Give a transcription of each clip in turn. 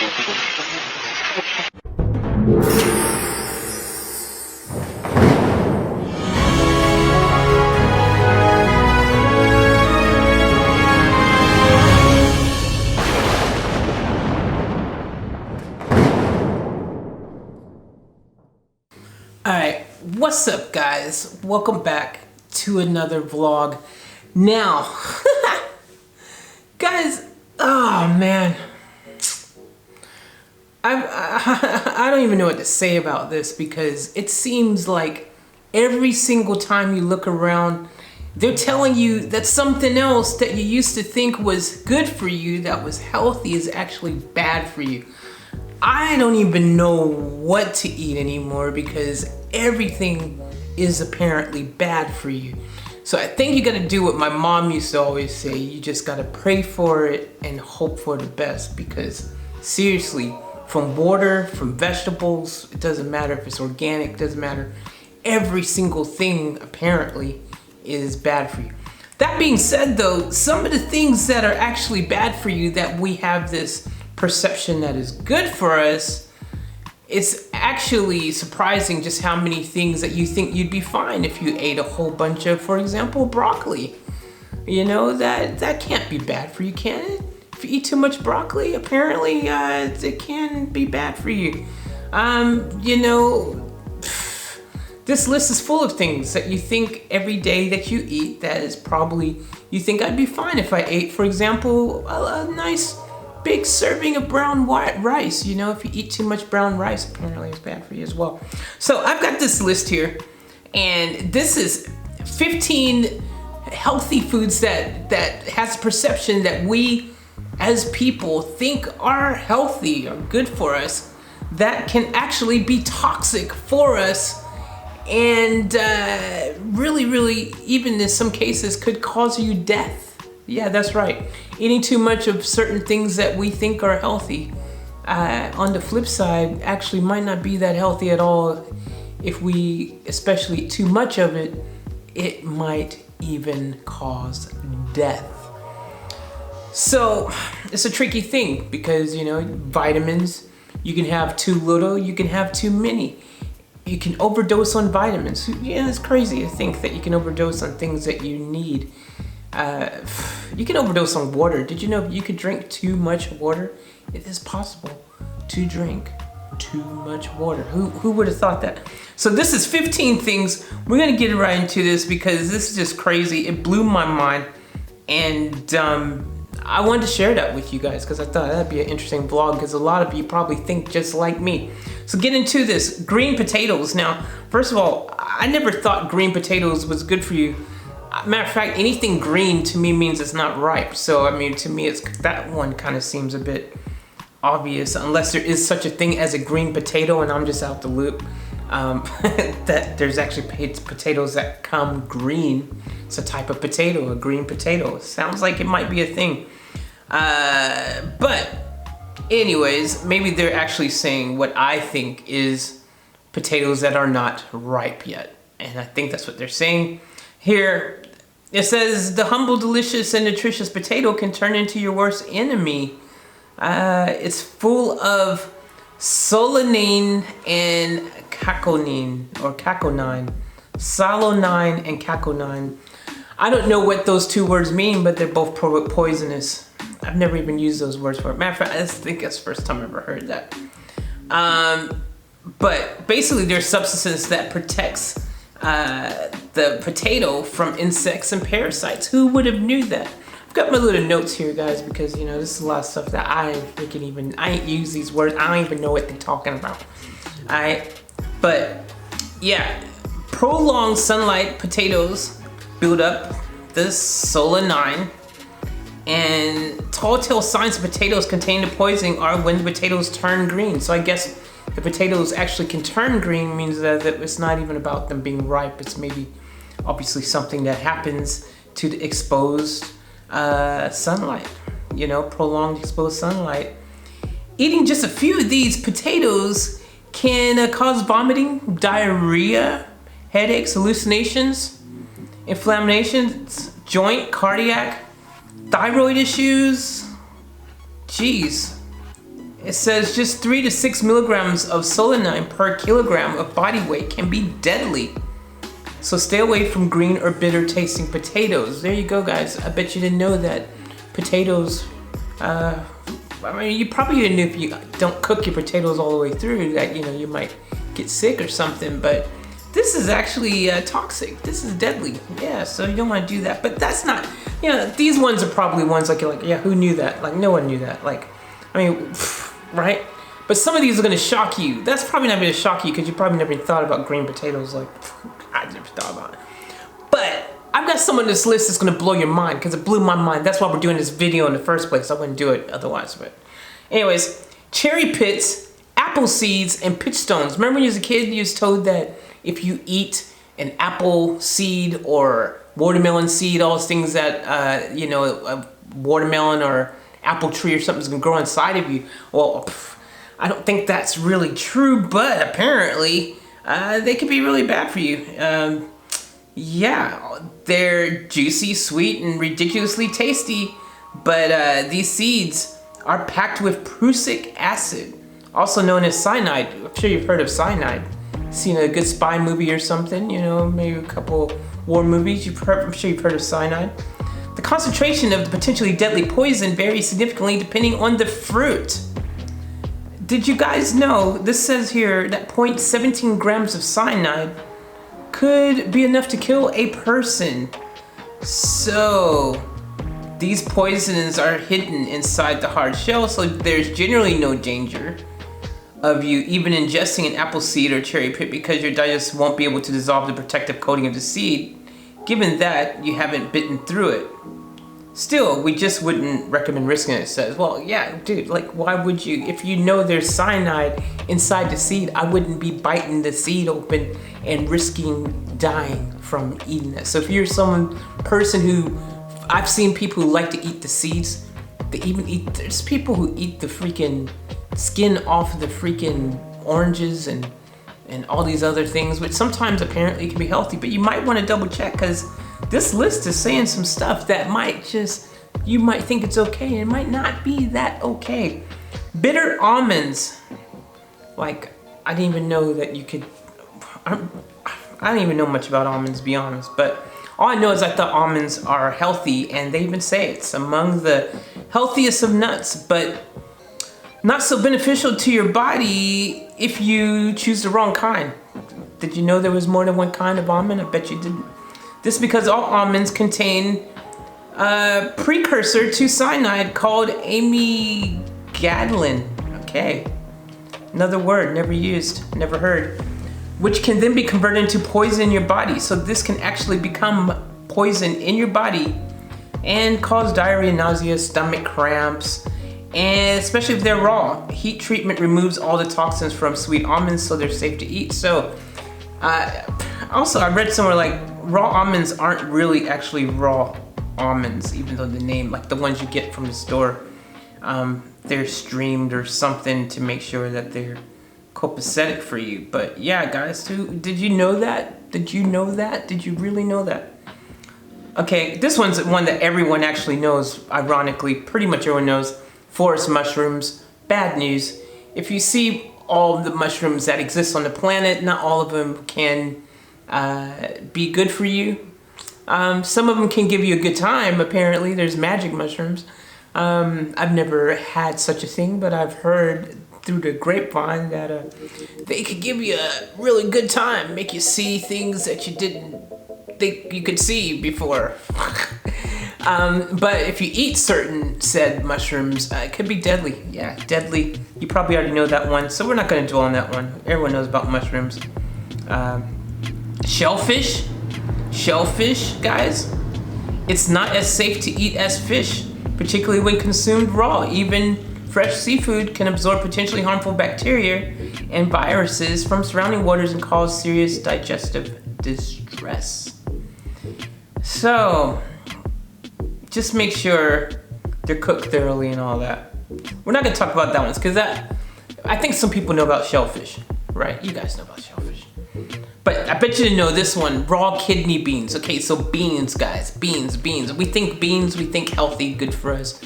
Alright, what's up guys? Welcome back to another vlog. Now, guys, oh man. I don't even know what to say about this because it seems like every single time you look around, they're telling you that something else that you used to think was good for you, that was healthy, is actually bad for you. I don't even know what to eat anymore because everything is apparently bad for you. So I think you gotta do what my mom used to always say. You just gotta pray for it and hope for the best, because seriously, from water, from vegetables, it doesn't matter if it's organic, it doesn't matter. Every single thing apparently is bad for you. That being said though, some of the things that are actually bad for you that we have this perception that is good for us, it's actually surprising just how many things that you think you'd be fine if you ate a whole bunch of, for example, broccoli. You know, that can't be bad for you, can it? If you eat too much broccoli, apparently it can be bad for you. You know, this list is full of things that you think every day that you eat that is probably, you think I'd be fine if I ate, for example, a nice big serving of brown white rice. You know, if you eat too much brown rice, apparently it's bad for you as well. So I've got this list here, and this is 15 healthy foods that has a perception that we as people think are healthy or good for us, that can actually be toxic for us, and really, even in some cases, could cause you death. Yeah, that's right. Eating too much of certain things that we think are healthy, on the flip side, actually might not be that healthy at all. If we especially eat too much of it, it might even cause death. So it's a tricky thing because, you know, vitamins, you can have too little, you can have too many. You can overdose on vitamins. Yeah, it's crazy to think that you can overdose on things that you need. You can overdose on water. Did you know you could drink too much water? It is possible to drink too much water. Who would have thought that? So this is 15 things. We're gonna get right into this because this is just crazy. It blew my mind, and I wanted to share that with you guys because I thought that'd be an interesting vlog, because a lot of you probably think just like me. So get into this. Green potatoes. Now, first of all, I never thought green potatoes was good for you. Matter of fact, anything green to me means it's not ripe. So, I mean, to me, that one kind of seems a bit obvious, unless there is such a thing as a green potato and I'm just out the loop. That there's actually potatoes that come green. It's a type of potato, a green potato. Sounds like it might be a thing. But anyways, maybe they're actually saying what I think is potatoes that are not ripe yet. And I think that's what they're saying. Here, it says the humble, delicious, and nutritious potato can turn into your worst enemy. It's full of solanine and caconine, or caconine. Solanine and caconine. I don't know what those two words mean, but they're both poisonous. I've never even used those words for it. Matter of fact, I think that's the first time I ever heard that. But basically, they're substances that protects the potato from insects and parasites. Who would have knew that? I've got my little notes here, guys, because, you know, this is a lot of stuff that I ain't use these words. I don't even know what they're talking about. But yeah, prolonged sunlight potatoes build up the solanine, and telltale signs of potatoes containing the poison are when the potatoes turn green. So I guess the potatoes actually can turn green means that it's not even about them being ripe. It's maybe obviously something that happens to the exposed sunlight, you know, prolonged exposed sunlight. Eating just a few of these potatoes can cause vomiting, diarrhea, headaches, hallucinations, inflammations, joint, cardiac, thyroid issues. Jeez. It says just 3 to 6 milligrams of solanine per kilogram of body weight can be deadly. So stay away from green or bitter tasting potatoes. There you go, guys. I bet you didn't know that potatoes, I mean, you probably didn't know if you don't cook your potatoes all the way through that, you know, you might get sick or something, but this is actually toxic. This is deadly. Yeah, so you don't want to do that. But that's not, you know, these ones are probably ones like, you're like, yeah, who knew that? Like, no one knew that. Like, I mean, right? But some of these are going to shock you. That's probably not going to shock you because you probably never even thought about green potatoes. Like, I never thought about it. But I've got some on this list that's going to blow your mind because it blew my mind. That's why we're doing this video in the first place. I wouldn't do it otherwise. But anyways, cherry pits, apple seeds, and pitch stones. Remember when you was a kid, you was told that if you eat an apple seed or watermelon seed, all those things that, you know, a watermelon or apple tree or something's going to grow inside of you. Well, I don't think that's really true, but apparently they could be really bad for you. Yeah, they're juicy, sweet, and ridiculously tasty, but these seeds are packed with prussic acid, also known as cyanide. I'm sure you've heard of cyanide. Seen a good spy movie or something, you know, maybe a couple war movies. I'm sure you've heard of cyanide. The concentration of the potentially deadly poison varies significantly depending on the fruit. Did you guys know, this says here that 0.17 grams of cyanide could be enough to kill a person. So these poisons are hidden inside the hard shell, so there's generally no danger of you even ingesting an apple seed or cherry pit because your digestion won't be able to dissolve the protective coating of the seed, given that you haven't bitten through it. Still, we just wouldn't recommend risking it. It says, well, yeah, dude, like, why would you? If you know there's cyanide inside the seed, I wouldn't be biting the seed open and risking dying from eating it. So if you're person who, I've seen people who like to eat the seeds, there's people who eat the freaking skin off the freaking oranges and all these other things, which sometimes apparently can be healthy, but you might want to double check because this list is saying some stuff that you might think it's okay and it might not be that okay. Bitter almonds. Like, I didn't even know that you could, I don't even know much about almonds, to be honest, but all I know is I thought almonds are healthy, and they even say it's among the healthiest of nuts, but not so beneficial to your body if you choose the wrong kind. Did you know there was more than one kind of almond? I bet you didn't. This is because all almonds contain a precursor to cyanide called amygadlin. Okay, another word never used, never heard, which can then be converted into poison in your body. So this can actually become poison in your body and cause diarrhea, nausea, stomach cramps, and especially if they're raw. Heat treatment removes all the toxins from sweet almonds, so they're safe to eat. So also I read somewhere like raw almonds aren't really actually raw almonds, even though the name, like the ones you get from the store, they're streamed or something to make sure that they're copacetic for you. But yeah, guys, did you know that? Did you know that? Did you really know that? Okay, this one's one that everyone actually knows, ironically, pretty much everyone knows. Forest mushrooms. Bad news. If you see all the mushrooms that exist on the planet, not all of them can be good for you. Some of them can give you a good time, apparently. There's magic mushrooms. I've never had such a thing, but I've heard through the grapevine that they could give you a really good time, make you see things that you didn't think you could see before. But if you eat certain said mushrooms, it could be deadly. Yeah, deadly. You probably already know that one, so we're not going to dwell on that one. Everyone knows about mushrooms. Shellfish. Shellfish, guys. It's not as safe to eat as fish, particularly when consumed raw. Even fresh seafood can absorb potentially harmful bacteria and viruses from surrounding waters and cause serious digestive distress. So, just make sure they're cooked thoroughly and all that. We're not gonna talk about that one because I think some people know about shellfish, right? You guys know about shellfish. But I bet you didn't know this one, raw kidney beans. Okay, so beans, guys, beans. We think beans, we think healthy, good for us.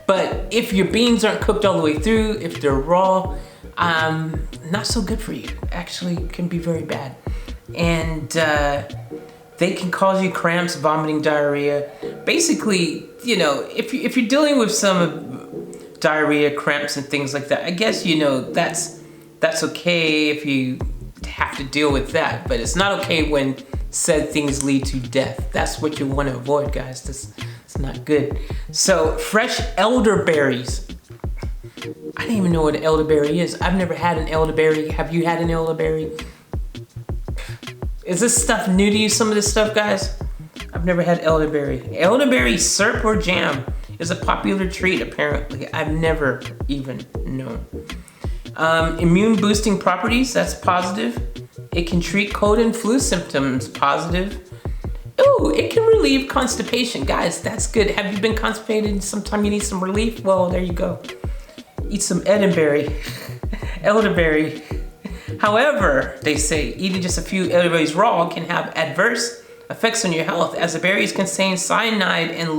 But if your beans aren't cooked all the way through, if they're raw, not so good for you. Actually can be very bad. And they can cause you cramps, vomiting, diarrhea. Basically, you know, if you're dealing with some diarrhea, cramps and things like that, I guess, you know, that's okay if you have to deal with that, but it's not okay when said things lead to death. That's what you want to avoid, guys. It's not good. So fresh elderberries. I didn't even know what an elderberry is. I've never had an elderberry. Have you had an elderberry? Is this stuff new to you, some of this stuff, guys? I've never had elderberry. Elderberry syrup or jam is a popular treat, apparently. I've never even known. Immune boosting properties, that's positive. It can treat cold and flu symptoms, positive. Ooh, it can relieve constipation. Guys, that's good. Have you been constipated? Sometime you need some relief? Well, there you go. Eat some elderberry. Elderberry. However, they say eating just a few elderberries raw can have adverse effects on your health, as the berries contain cyanide and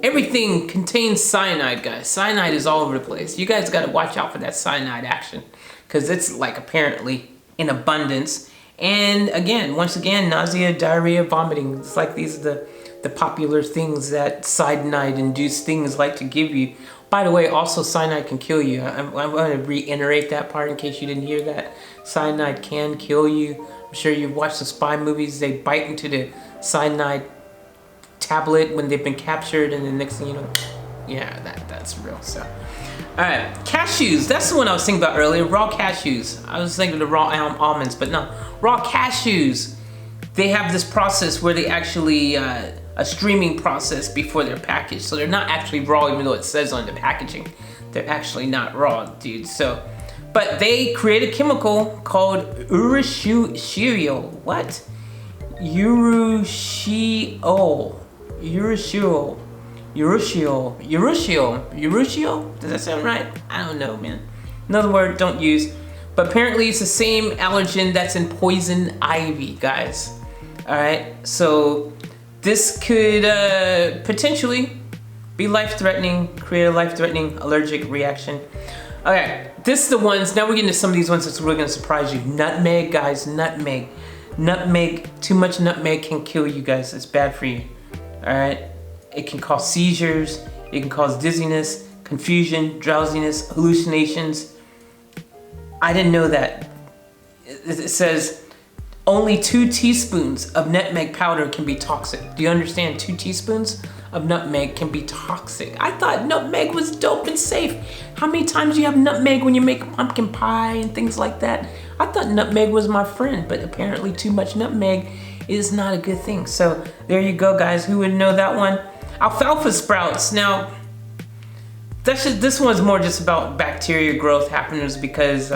everything contains cyanide, guys. Cyanide is all over the place. You guys got to watch out for that cyanide action, because it's like apparently in abundance. And again, once again, nausea, diarrhea, vomiting. It's like these are the popular things that cyanide-induced things like to give you. By the way, also cyanide can kill you. I'm going to reiterate that part in case you didn't hear that. Cyanide can kill you. I'm sure you've watched the spy movies. They bite into the cyanide tablet when they've been captured, and the next thing you know, yeah, that's real. So, all right, cashews. That's the one I was thinking about earlier. Raw cashews. I was thinking of the raw almonds, but no, raw cashews. They have this process where they actually a streaming process before they're packaged, so they're not actually raw, even though it says on the packaging. They're actually not raw, dude. So, but they create a chemical called urushiol. What? Urushiol. Does that sound right? I don't know, man. Another word don't use. But apparently it's the same allergen that's in poison ivy, guys. All right, so this could potentially be life-threatening, create a life-threatening allergic reaction. Okay, this is the ones, now we're getting to some of these ones that's really gonna surprise you. Nutmeg, guys, nutmeg. Nutmeg, too much nutmeg can kill you guys. It's bad for you, all right? It can cause seizures, it can cause dizziness, confusion, drowsiness, hallucinations. I didn't know that. It says only 2 teaspoons of nutmeg powder can be toxic. Do you understand? 2 teaspoons of nutmeg can be toxic. I thought nutmeg was dope and safe. How many times do you have nutmeg when you make pumpkin pie and things like that? I thought nutmeg was my friend, but apparently too much nutmeg is not a good thing. So there you go, guys. Who would know that one? Alfalfa sprouts. Now, this one's more just about bacteria growth happens because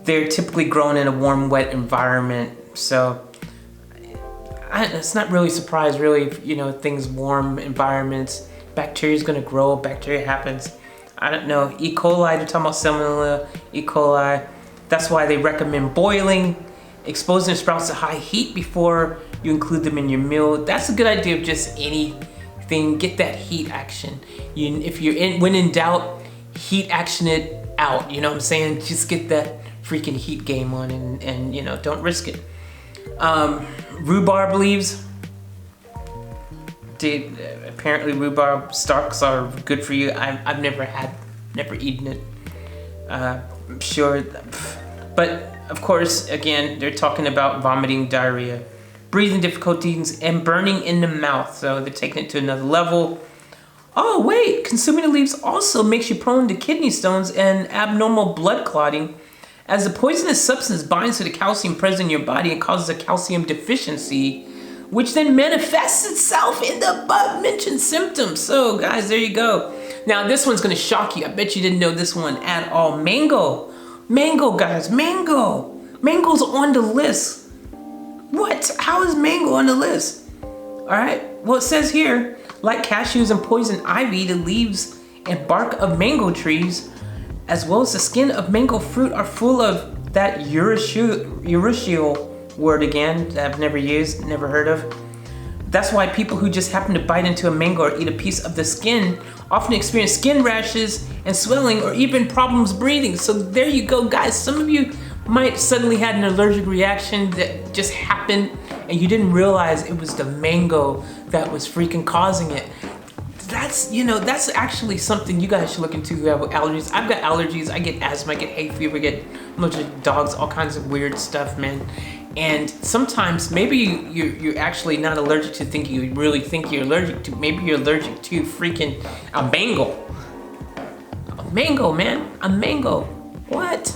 they're typically grown in a warm, wet environment. So it's not really a surprise, really, if, you know, things warm environments, bacteria is gonna grow, bacteria happens. I don't know, E. coli, they're talking about salmonella, E. coli. That's why they recommend boiling, exposing the sprouts to high heat before you include them in your meal. That's a good idea of just anything, get that heat action. When in doubt, heat action it out, you know what I'm saying? Just get that freaking heat game on and you know, don't risk it. Rhubarb leaves. Apparently rhubarb stalks are good for you. I've never eaten it. I'm sure, but of course, again, they're talking about vomiting, diarrhea, breathing difficulties, and burning in the mouth. So they're taking it to another level. Oh wait, consuming the leaves also makes you prone to kidney stones and abnormal blood clotting, as the poisonous substance binds to the calcium present in your body and causes a calcium deficiency, which then manifests itself in the above-mentioned symptoms. So guys, there you go. Now this one's gonna shock you. I bet you didn't know this one at all. Mango. Mango, guys, mango. Mango's on the list. What? How is mango on the list? All right, well it says here, like cashews and poison ivy, the leaves and bark of mango trees, as well as the skin of mango fruit, are full of that urushiol word again that I've never used, never heard of. That's why people who just happen to bite into a mango or eat a piece of the skin often experience skin rashes and swelling or even problems breathing. So there you go, guys. Some of you might suddenly had an allergic reaction that just happened and you didn't realize it was the mango that was freaking causing it. That's, you know, that's actually something you guys should look into who have allergies. I've got allergies. I get asthma, I get hay fever, I get allergic to dogs, all kinds of weird stuff, man. And sometimes maybe you're actually not allergic to thinking you really think you're allergic to. Maybe you're allergic to freaking a mango. A mango, man. A mango. What?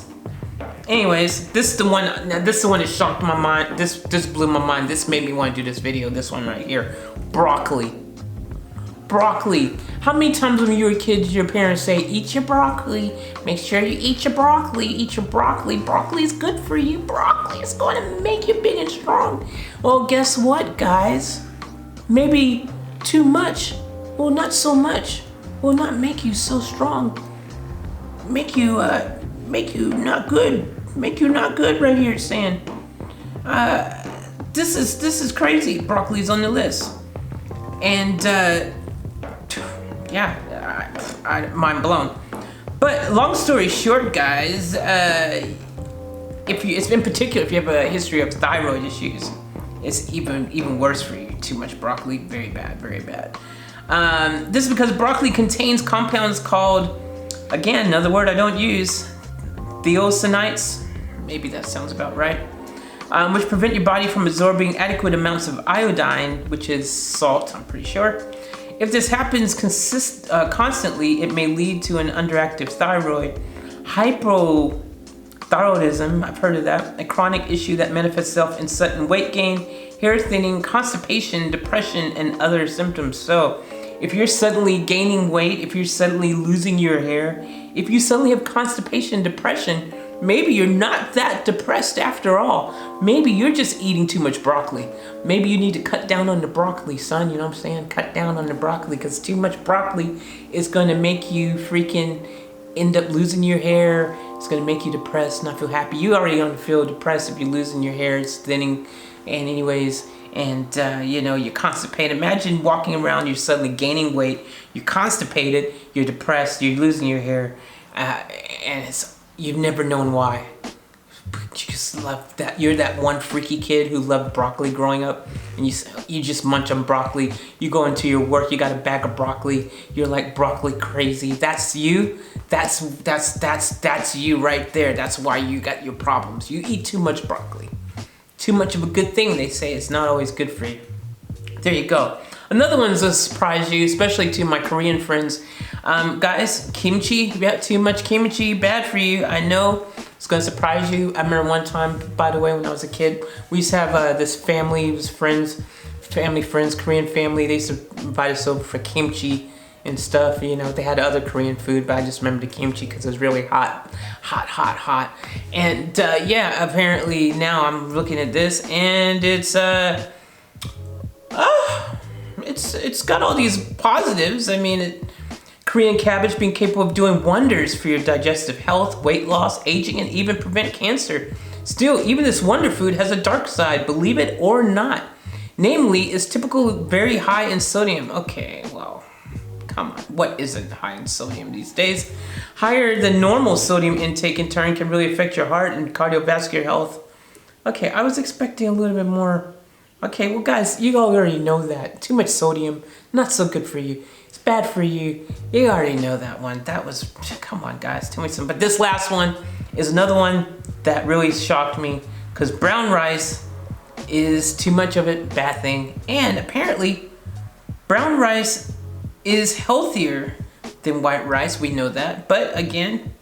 Anyways, this is the one that shocked my mind. This blew my mind. This made me want to do this video. This one right here. Broccoli. Broccoli. How many times when you were kids, your parents say, eat your broccoli. Make sure you eat your broccoli. Eat your broccoli. Broccoli is good for you. Broccoli is going to make you big and strong. Well, guess what, guys? Maybe too much. Well, not so much. Will not make you so strong. Make you not good. Make you not good right here, it's saying. This is crazy. Broccoli's on the list. And yeah, mind blown. But long story short, guys, if in particular if you have a history of thyroid issues, it's even worse for you. Too much broccoli, very bad, very bad. This is because broccoli contains compounds called, again, another word I don't use, theosanates. Maybe that sounds about right. Which prevent your body from absorbing adequate amounts of iodine, which is salt, I'm pretty sure. If this happens constantly, it may lead to an underactive thyroid, hypothyroidism, I've heard of that, a chronic issue that manifests itself in sudden weight gain, hair thinning, constipation, depression, and other symptoms. So if you're suddenly gaining weight, if you're suddenly losing your hair, if you suddenly have constipation, depression, maybe you're not that depressed after all. Maybe you're just eating too much broccoli. Maybe you need to cut down on the broccoli, son. You know what I'm saying? Cut down on the broccoli, because too much broccoli is going to make you freaking end up losing your hair. It's going to make you depressed, not feel happy. You already don't feel depressed if you're losing your hair. It's thinning. And anyways, and you know, you're constipated. Imagine walking around, you're suddenly gaining weight. You're constipated. You're depressed. You're losing your hair. And you've never known why. You just love that. You're that one freaky kid who loved broccoli growing up, and you just munch on broccoli. You go into your work, you got a bag of broccoli. You're like broccoli crazy. That's you. That's you right there. That's why you got your problems. You eat too much broccoli. Too much of a good thing, they say. It's not always good for you. There you go. Another one's gonna surprise you, especially to my Korean friends. Guys, kimchi, if you have too much kimchi, bad for you. I know it's gonna surprise you. I remember one time, by the way, when I was a kid, we used to have this family, it was family friends, Korean family. They used to invite us over for kimchi and stuff. You know, they had other Korean food, but I just remember the kimchi because it was really hot. And yeah, apparently now I'm looking at this and it's got all these positives. I mean, Korean cabbage being capable of doing wonders for your digestive health, weight loss, aging, and even prevent cancer. Still, even this wonder food has a dark side, believe it or not. Namely, it's typically very high in sodium. Okay, well, come on, what isn't high in sodium these days? Higher than normal sodium intake in turn can really affect your heart and cardiovascular health. Okay, I was expecting a little bit more. Okay, well guys, you all already know that. Too much sodium, not so good for you. It's bad for you. You already know that one. That was, come on guys, tell me something. But this last one is another one that really shocked me, because brown rice is too much of it, bad thing. And apparently, brown rice is healthier than white rice, we know that. But again,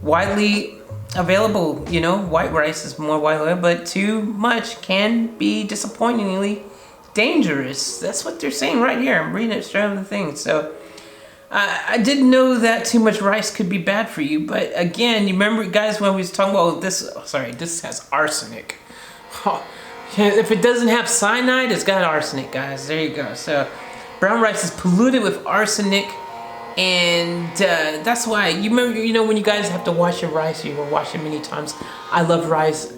widely available, you know, white rice is more widely available, but too much can be disappointingly dangerous. That's what they're saying right here. I'm reading it straight out of the thing. So I didn't know that too much rice could be bad for you. But again, you remember guys when we was talking about this, sorry, this has arsenic. Oh, if it doesn't have cyanide, it's got arsenic, guys. There you go. So brown rice is polluted with arsenic. And that's why, you remember, you know, when you guys have to wash your rice, you will wash it many times. I love rice.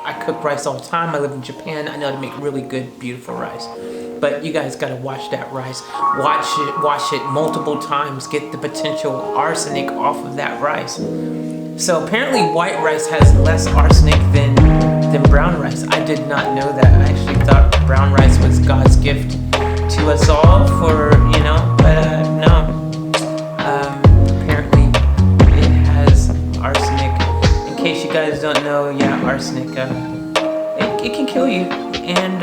I cook rice all the time. I live in Japan. I know how to make really good, beautiful rice. But you guys gotta wash that rice. Wash it multiple times. Get the potential arsenic off of that rice. So apparently white rice has less arsenic than brown rice. I did not know that. I actually thought brown rice was God's gift to us all for, you know, but no. Apparently it has arsenic. In case you guys don't know, yeah, arsenic, it can kill you and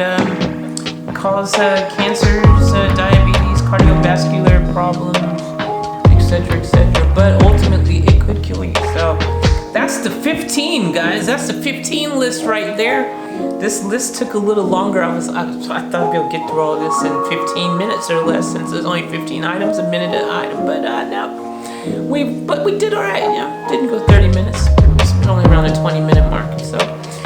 cause cancers, diabetes, cardiovascular problems, etc., etc. But ultimately, it could kill you. So that's the 15, guys. That's the 15 list right there. This list took a little longer. I thought I'd be able to get through all this in 15 minutes or less, since there's only 15 items, a minute an item. But no, we did all right. Yeah, didn't go 30 minutes. It's only around the 20-minute mark. So,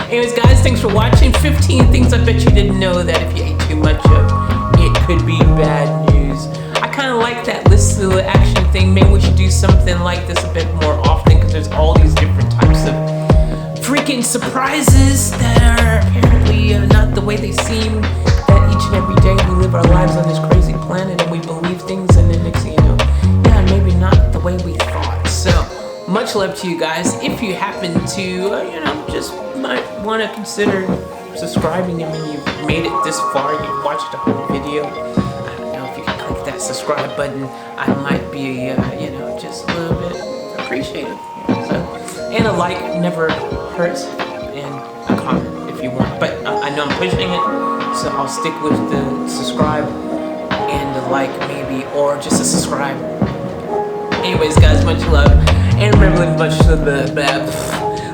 anyways, guys, thanks for watching. 15 things I bet you didn't know that if you ate too much of, it could be bad news. I kind of like that list of action thing. Maybe we should do something like this a bit more often, because there's all these different types of freaking surprises that are apparently not the way they seem. That each and every day we live our lives on this crazy planet and we believe things, and then next thing you know, yeah, maybe not the way we thought. So much love to you guys. If you happen to, you know, just might want to consider subscribing. I mean, you've made it this far, you've watched the whole video. I don't know if you can click that subscribe button. I might be, you know, just a little bit appreciated. So, and a like never hurts, and a comment if you want. But I know I'm pushing it, so I'll stick with the subscribe and the like maybe, or just a subscribe. Anyways, guys, much love, and remember,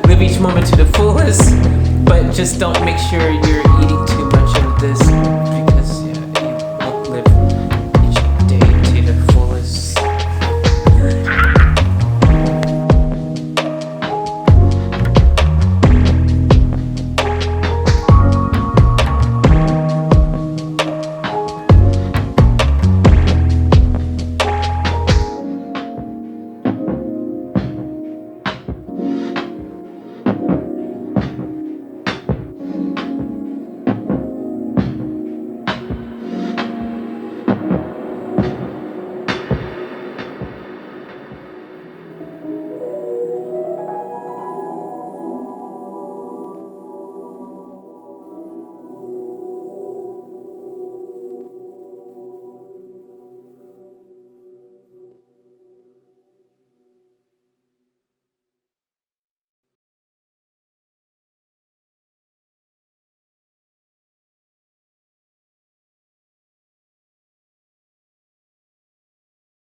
live each moment to the fullest. But just don't make sure you're eating too much of this